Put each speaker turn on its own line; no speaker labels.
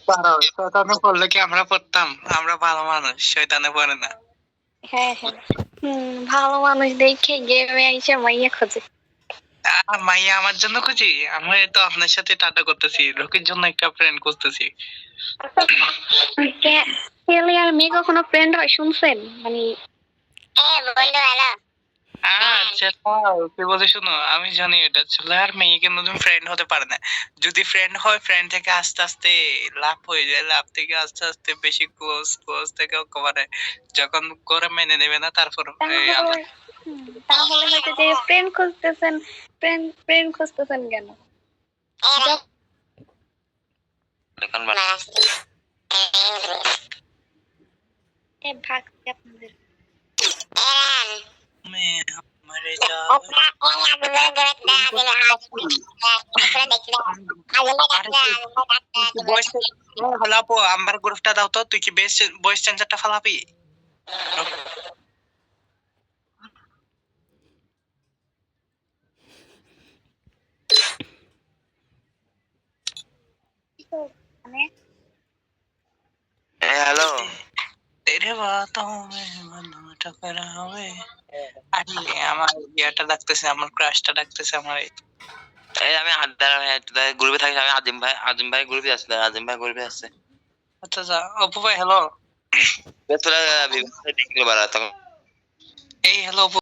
দাঁড়াও, শয়তানে পড়লে কি আমরা পড়তাম? আমরা ভালো মানুষ, শয়তানে পড়ে না।
হ্যাঁ হ্যাঁ ভালো মানুষ দেখে গেমে আইসে মাইয়া খোঁজে।
মাইয়া আমার জন্য খুঁজি? আমি তো আপনার সাথে টাটা করতেছি, লোকের জন্য একটা ফ্রেন্ড খুঁজতেছি।
ছেলে আর মেয়ে কখনো ফ্রেন্ড হয় শুনছেন? মানে
বন্ধু হ্যালো।
কি বলে শোনো, আমি জানি এটা ছেলে আর মেয়ে কোনোদিন ফ্রেন্ড হতে পারে না। যদি ফ্রেন্ড হয়, ফ্রেন্ড থেকে আস্তে আস্তে লাভ হয়ে যায়, লাভ থেকে আস্তে আস্তে বেশি ক্লোজ, ক্লোজ থেকে একেবারে যখন করে মেনে নেবে না, তারপর
তাহলে হয়তো যে ফ্রেন্ড খুঁজতেছেন, ফ্রেন্ড খুঁজতেছেন কেন? ভাগ আপনাদের
মরে যাও। হ্যালো আপু, আমার গ্রুপটা দাও তো। তুই কি ভয়েস চেঞ্জারটা ফালাবি?
হ্যালো।
তেরে বাতোं में मन टकरा हुए। আরে আমার ইয়াটা ডাকতেছে, আমার ক্রাশটা ডাকতেছে আমার।
এই আমি গ্রুপে থাকি, আমি আজিম ভাই গ্রুপে আছে, আজিম ভাই গ্রুপে আছে।
আচ্ছা আচ্ছা, অপু ভাই হ্যালো।
তোরা দেখলো বারা তখন।
এই হ্যালো অপু